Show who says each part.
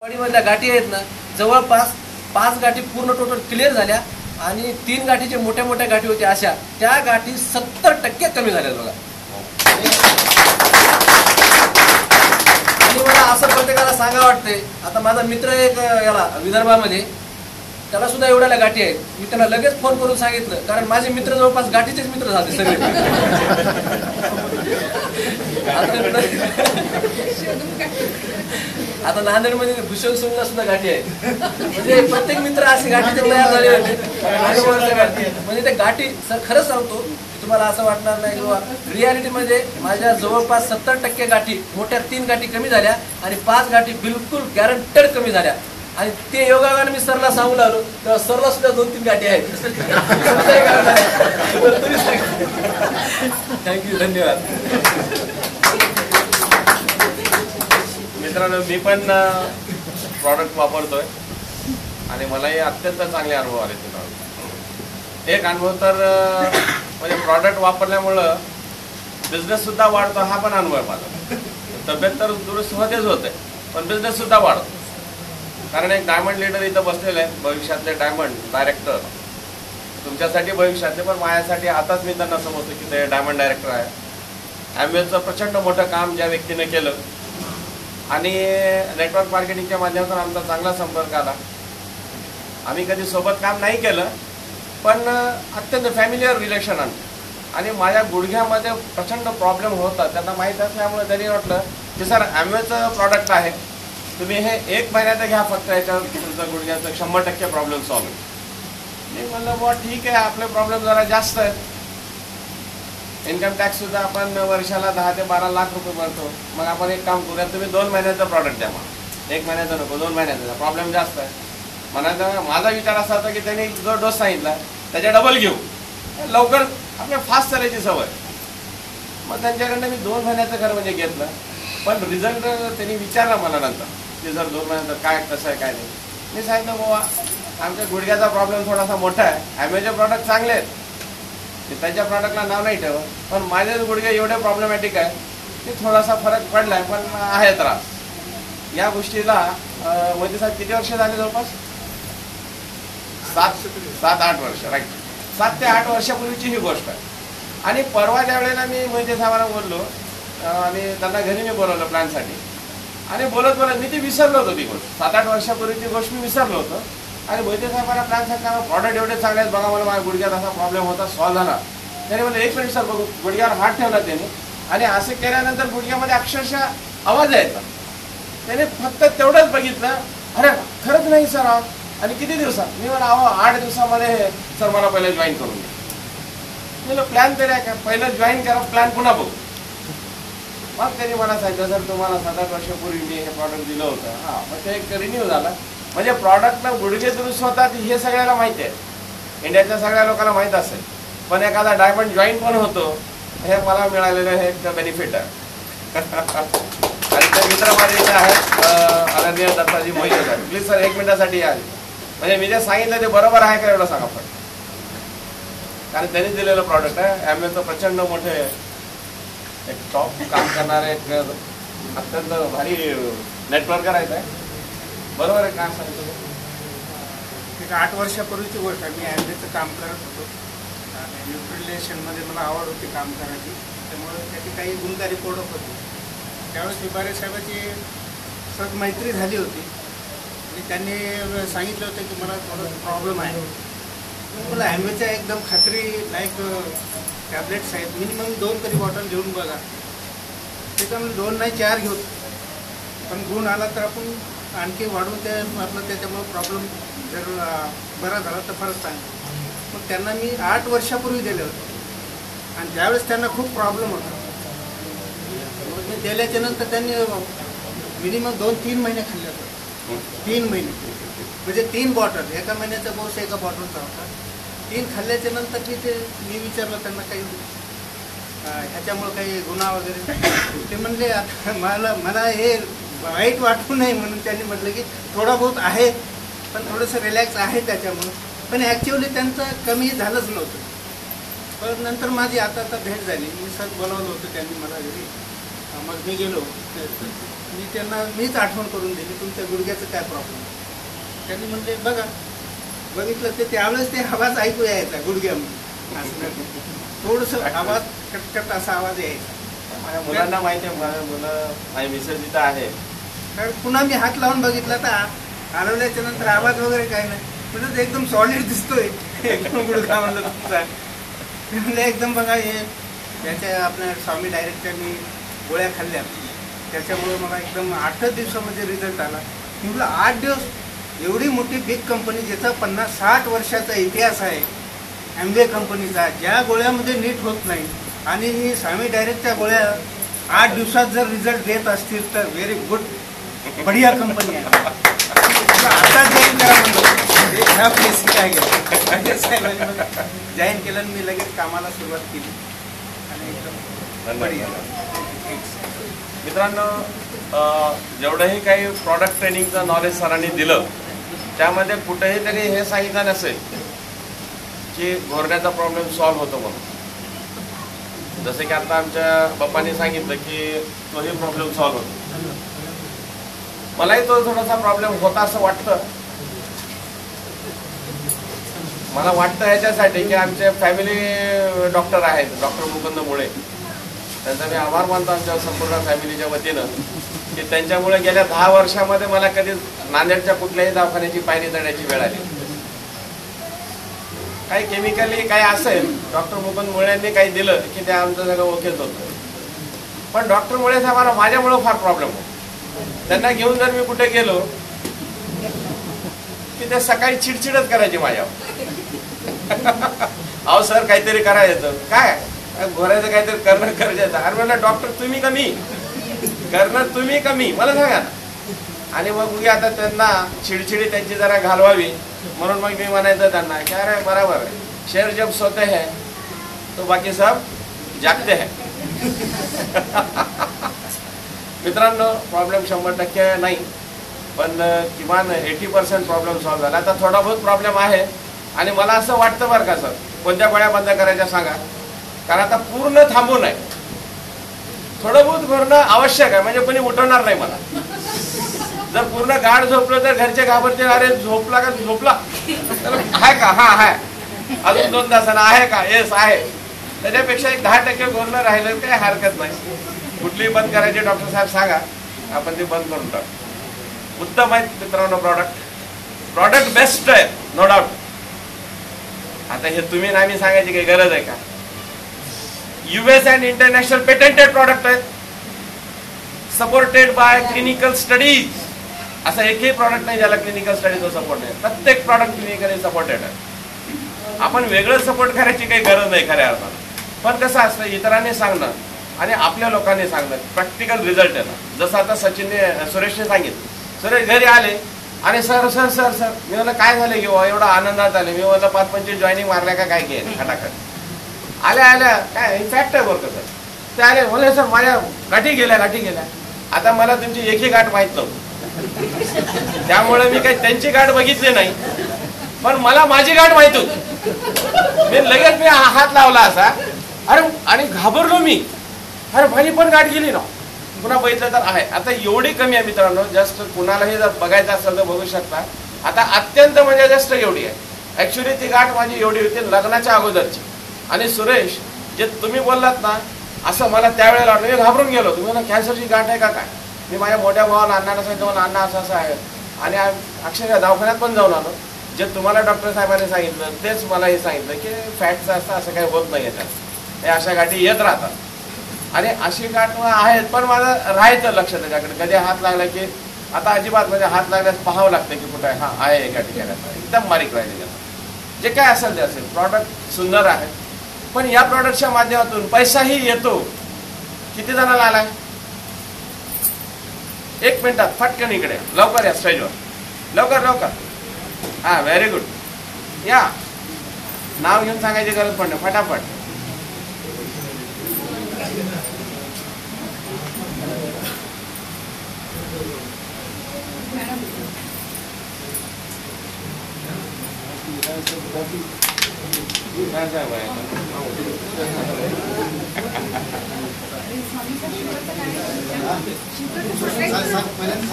Speaker 1: वाडीमधल्या गाठी आहेत ना, जवळपास 5 गाठी पूर्ण टोटल क्लिअर झाल्या आणि 3 गाठीचे मोठ्या मोठ्या गाठी होत्या अशा, त्या गाठी 70% कमी झाल्या बघा. आणि मला असं प्रत्येकाला सांगा वाटतंय, आता माझा मित्र एक याला विदर्भामध्ये, त्याला सुद्धा एवढ्या गाठी आहेत. मी त्याला लगेच फोन करून सांगितलं, कारण माझे मित्र जवळपास गाठीचेच मित्र झाले सगळे. आता नांदेडमध्ये भूषण सोनला सुद्धा गाठी आहे. म्हणजे प्रत्येक मित्र अशी गाठी तयार झाले होते. म्हणजे ते गाठी सर खरंच सांगतो तुम्हाला असं वाटणार नाही किंवा रियालिटीमध्ये माझ्या जवळपास 70% गाठी, मोठ्या 3 गाठी कमी झाल्या आणि 5 गाठी बिलकुल गॅरंटेड कमी झाल्या. आणि ते योगायोगाने मी सरला सांगू लागलो, तेव्हा सरला सुद्धा 2-3 गाठी आहेत. थँक्यू, धन्यवाद.
Speaker 2: मित्रांनो, मी पण प्रॉडक्ट वापरतोय आणि मलाही अत्यंत चांगले अनुभव आले. एक अनुभव तर म्हणजे प्रॉडक्ट वापरल्यामुळं बिझनेस सुद्धा वाढतो, हा पण अनुभव आहे माझा. तब्येत तर दुरुस्त होतेच होते, पण बिझनेस सुद्धा वाढतो. कारण एक डायमंड लीडर इथं बसलेले आहे, भविष्यातले डायमंड डायरेक्टर. तुमच्यासाठी भविष्यातले, पण माझ्यासाठी आताच मी त्यांना समजतो की ते डायमंड डायरेक्टर आहे. ॲम्वेचं प्रचंड मोठं काम ज्या व्यक्तीने केलं आणि नेटवर्क मार्केटिंगच्या माध्यमातून आमचा चांगला संपर्क आला. आम्ही कधी सोबत काम नाही केलं, पण अत्यंत फॅमिलियर रिलेशन आणलं. आणि माझ्या गुडघ्यामध्ये प्रचंड प्रॉब्लेम होता, त्यांना माहीत असल्यामुळे त्यांनी म्हटलं की सर ॲम्वेचं प्रॉडक्ट आहे, तुम्ही हे 1 महिन्याचं घ्या, फक्त याच्यावर तुमचं गुडघ्याचं 100% प्रॉब्लेम सॉल्व्ह. मी म्हणलं बुवा ठीक आहे, आपले प्रॉब्लेम जरा जास्त आहेत. इन्कम टॅक्ससुद्धा आपण वर्षाला 10 ते 12 लाख रुपये भरतो. मग आपण एक काम करूया, तुम्ही 2 महिन्याचं प्रॉडक्ट द्या. मला 1 महिन्याचं नको, 2 महिन्याचा प्रॉब्लेम जास्त आहे. म्हणायचं माझा विचार असा होता की त्यांनी जो डोस सांगितला त्याच्या डबल घेऊ, लवकर आपल्या फास्ट चालायची सवय. मग त्यांच्याकडनं मी 2 महिन्याचं खरं म्हणजे घेतलं, पण रिझल्ट त्यांनी विचारला मला नंतर की जर 2 महिन्याचं काय कसं आहे काय नाही. मी सांगितलं बाबा आमच्या गुडघ्याचा प्रॉब्लेम थोडासा मोठा आहे, ॲम्वेचे प्रॉडक्ट चांगले आहेत, त्यांच्या प्रॉडक्टला नाव नाही ठेवत, पण माझे गुडघे एवढे प्रॉब्लेमॅटिक आहे की थोडासा फरक पडला आहे, पण आहे त्रास. या गोष्टीला मोदी साहेब किती वर्ष झाले? जवळपास 7-8 वर्ष, राईट. 7 ते 8 वर्षापूर्वीची ही गोष्ट आहे. आणि परवा ज्या वेळेला मी मोहिते साहेबांना बोललो आणि त्यांना घरी मी बोलवलं प्लॅनसाठी, आणि बोलत मी ती विसरलो होतो ती गोष्ट. 7-8 वर्षापूर्वीची गोष्ट मी विसरलो होतो. आणि मोहिते साहेबांना प्लॅन सांगताना प्रॉडक्ट एवढे चांगले आहेत बघा, मला माझ्या गुडघ्यात असा प्रॉब्लेम होता, सॉल्व्ह झाला. त्याने मला 1 मिनिट सर बघू, गुडघ्यावर हात ठेवला त्याने, आणि असं केल्यानंतर गुडघ्यामध्ये अक्षरशः आवाज यायचा. त्याने फक्त तेवढंच बघितलं, अरे खरंच नाही सर. आणि किती दिवसात? मी मला 8 दिवसामध्ये सर मला पहिलं जॉईन करून घ्या. मला प्लॅन तरी आहे का, पहिलं जॉईन करा, प्लॅन पुन्हा बघू. मग त्यांनी मला सांगितलं सर तुम्हाला 7-8 वर्षापूर्वी मी हे प्रॉडक्ट दिलं होतं. हां, मग ते एक रिन्यू झाला. म्हणजे प्रॉडक्टला गुडघे दुरुस्त होतात हे सगळ्याला माहिती आहे, इंडियाच्या सगळ्या लोकांना माहीत असेल, पण एखादा डायमंड जॉईन पण होतो, हे मला मिळालेलं हे एक बेनिफिट आहे. आणि ते मित्र माझे इथे आहेत आदरणीय दत्ताजी मोहिते साहेब. प्लीज सर 1 मिनिटासाठी या. म्हणजे मी जे सांगितलं ते बरोबर आहे का एवढं सांगा पण, कारण त्यांनी दिलेलं प्रॉडक्ट आहे. ॲम्वेचं प्रचंड मोठे एक टॉप काम करणारे एक अत्यंत भारी नेटवर्कर आहे. बरोबर आहे काय सांगतो?
Speaker 3: एक 8 वर्षापूर्वीची गोष्ट आहे. मी ॲम्वेचं काम करत होतो आणि न्यूट्रिलेशनमध्ये मला आवड होती काम करायची, त्यामुळे त्याची काही गुणकारी प्रोडक्ट होती. त्यावेळेस विभारे साहेबाची सहज मैत्री झाली होती आणि त्यांनी सांगितलं होतं की मला थोडं प्रॉब्लेम आहे. मला ॲम्वेच्या एकदम खात्री लाईक टॅबलेट्स आहेत, मिनिमम 2 तरी बॉटल घेऊन बघा. त्याच्यामुळे 2 नाही 4 घेऊ, पण गुण आला तर आपण आणखी वाढवून ते आपलं त्याच्यामुळे प्रॉब्लेम जर बरा झाला तर फारच चांगलं. मग त्यांना मी 8 वर्षापूर्वी दिले होते आणि त्यावेळेस त्यांना खूप प्रॉब्लेम होता. मग मी दिल्याच्या नंतर त्यांनी मिनिमम 2-3 महिने खाल्ले होते. 3 महिने म्हणजे 3 बॉटल, एका महिन्याचा कोर्स एका बॉटलचा होता. 3 खाल्ल्याच्या नंतर मी विचारलं त्यांना काही ह्याच्यामुळं काही गुन्हा वगैरे. ते म्हणले आता मला हे वाईट वाटू नये म्हणून त्यांनी म्हटलं की थोडा बहुत आहे, पण थोडंसं रिलॅक्स आहे त्याच्यामुळं. पण ॲक्च्युअली त्यांचं कमी झालंच नव्हतं. पण नंतर माझी आता भेट झाली. मी सर बोलावलं होतं त्यांनी मला घरी, मग मी गेलो, मी त्यांना मीच आठवण करून दिली तुमच्या गुडघ्याचं काय प्रॉब्लेम. त्यांनी म्हणले बघा, बघितलं ते त्यावेळेस ते आवाज ऐकू यायचा गुडघ्यामध्ये, असं थोडंसं आवाज कटकट असा आवाज यायचा.
Speaker 2: माझ्या मुलांना माहिती आहे, माझ्या मुलं माझी मिसेस जिथं आहे.
Speaker 3: कारण पुन्हा मी हात लावून बघितला तर हलवल्याच्या नंतर आवाज वगैरे काय नाही, म्हणजे एकदम सॉलिड दिसतोय एकदम गुडघा म्हणलं तुमचा. म्हणजे एकदम बघा हे त्याच्या आपल्या स्वामी डायरेक्टच्या मी गोळ्या खाल्ल्या, त्याच्यामुळे मला एकदम 8 दिवसामध्ये रिझल्ट आला. म्हटलं 8 दिवस, एवढी मोठी बिग कंपनी ज्याचा 50-60 वर्षाचा इतिहास आहे, ॲम्बे कंपनीचा, ज्या गोळ्यामध्ये नीट होत नाही आणि ही स्वामी डायरेक्टच्या गोळ्या 8 दिवसात जर रिझल्ट देत असतील तर व्हेरी गुड, बढिया कंपनी आहे. आता जॉईन करा म्हणलं, ह्या प्लेस काय केलं जॉईन केलं आणि मी लगेच कामाला सुरुवात केली आणि एकदम बढिया.
Speaker 2: मित्रांनो, जेवढंही काही प्रॉडक्ट ट्रेनिंगचं नॉलेज सरांनी दिलं त्यामध्ये कुठेही तरी हे सांगितलं नसेल की घोरण्याचा प्रॉब्लेम सॉल्व्ह होतो म्हणून. जसे की आता आमच्या बाप्पांनी सांगितलं की तोही प्रॉब्लेम सॉल्व्ह होतो. मलाही तो थोडासा प्रॉब्लेम होता असं वाटतं. मला वाटतं याच्यासाठी की आमचे फॅमिली डॉक्टर आहेत, डॉक्टर मुकुंद मुळे, त्यांचा मी आभार मानतो आमच्या संपूर्ण फॅमिलीच्या वतीनं की त्यांच्यामुळे गेल्या 10 वर्षामध्ये मला कधीच नांदेडच्या कुठल्याही दवाखान्याची पायरी चढण्याची वेळ आली. काही केमिकली काही असेल, डॉक्टर मुकुंद मुळेंनी काही दिलं की ते आमचं सगळं ओकेच होतं. पण डॉक्टर मुळे आम्हाला माझ्यामुळं फार प्रॉब्लेम होतो. त्यांना घेऊन जर मी कुठे गेलो की ते सकाळी चिडचिडच करायची माझ्यावर. अहो सर काहीतरी करायचं, काय घोरायचं काहीतरी करणं गरजेचं. अरे म्हणलं डॉक्टर तुम्ही कमी करणं, तुम्ही कमी मला सांगा ना. आणि मग मी आता त्यांना चिडचिडी त्यांची जरा घालवावी म्हणून मग मी म्हणायचं त्यांना की अरे बराबर आहे, शेर जब सोते हैं तो बाकी सब जागते हैं. मित्रांनो, प्रॉब्लेम 100% नाही, पण किमान 80% प्रॉब्लेम सॉल्व्ह झाला. आता थोडा बहुत प्रॉब्लेम आहे आणि मला असं वाटतं बरं का सर, कोणत्या गोळ्या बंद करायच्या सांगा, कारण आता पूर्ण थांबू नये. थोडं बहुत करणं आवश्यक आहे, म्हणजे कोणी उठवणार नाही मला. जर पूर्ण गाढ झोपलं तर घरचे घाबरतील, अरे झोपला का झोपला, आहे का, हा आहे, अजून 2 तासानं आहे का, येस आहे. त्याच्यापेक्षा एक 10% गोरणं राहिलं काही हरकत नाही. कुठलीही बंद करायची डॉक्टर साहेब सांगा, आपण ते बंद करून टाकू. उत्तम आहेत मित्रांनो प्रॉडक्ट बेस्ट आहे, नो डाऊट. आता हे तुम्ही ना मी सांगायची काही गरज आहे का? US and international patented product आहेत, सपोर्टेड बाय क्लिनिकल स्टडीज. असं एकही प्रॉडक्ट नाही ज्याला क्लिनिकल स्टडीजचा सपोर्ट आहे. प्रत्येक प्रॉडक्ट क्लिनिकली सपोर्टेड आहे. आपण वेगळं सपोर्ट करायची काही गरज नाही खऱ्या अर्थानं. पण कसं असतं, इतरांनी सांगणं आणि आपल्या लोकांनी सांगणं प्रॅक्टिकल रिझल्ट आहे ना. जसं आता सुरेशने सांगितलं, सुरेश घरी आले आणि सर सर सर सर मी म्हणलं काय झालं की एवढा आनंदात आले. मी म्हणलं 5-25 जॉईनिंग मारल्या का काय घे खटाखट. आल्या काय इन्फॅक्ट आहे बरं सर. ते आले म्हणले सर माझ्या गाठी गेल्या. आता मला तुमची एकही गाठ माहीत नव्हती, त्यामुळे मी काही त्यांची गाठ बघितली नाही, पण मला माझी गाठ माहीत होती. लगेच मी हात लावला असा, अरे आणि घाबरलो मी, अरे माझी पण गाठ गेली ना. पुन्हा बघितलं तर आहे. आता एवढी कमी आहे मित्रांनो, जस्ट कुणालाही जर बघायचं असेल तर बघू शकता. आता अत्यंत म्हणजे जस्ट एवढी आहे. ऍक्च्युली ती गाठ माझी एवढी होती लग्नाच्या अगोदरची. आणि सुरेश जे तुम्ही बोललात ना, असं मला त्यावेळेला वाटलं, मी घाबरून गेलो. तुम्ही ना कॅन्सरची गाठ आहे का काय. मी माझ्या मोठ्या भावाला अण्णाला सांगितलं, अण्णा असं आहे. आणि अक्षरशः दवाखान्यात पण जाऊन आलो. जे तुम्हाला डॉक्टर साहेबांनी सांगितलं तेच मला हे सांगितलं की फॅटचं असतं, असं काही होत नाही याच्यात, हे अशा गाठी येत राहतात. आणि अशी गाठ आहेत, पण माझं राहायचं लक्ष त्याच्याकडे. कधी हात लागला की आता अजिबात म्हणजे हात लागल्यास पाहावं लागतं की कुठं आहे. हा आहे एका ठिकाणी, एकदम बारीक राहिले. जे काय असेल ते असेल, प्रॉडक्ट सुंदर आहे. पण या प्रॉडक्टच्या माध्यमातून पैसाही येतो. किती जणांना आलाय? 1 मिनिटात फटकन इकडे, लवकर या स्टेजवर, लवकर. हा व्हेरी गुड. या नाव घेऊन सांगायची गरज पण नाही, फटाफट.
Speaker 4: स्वामीसाठी थोडंसं काय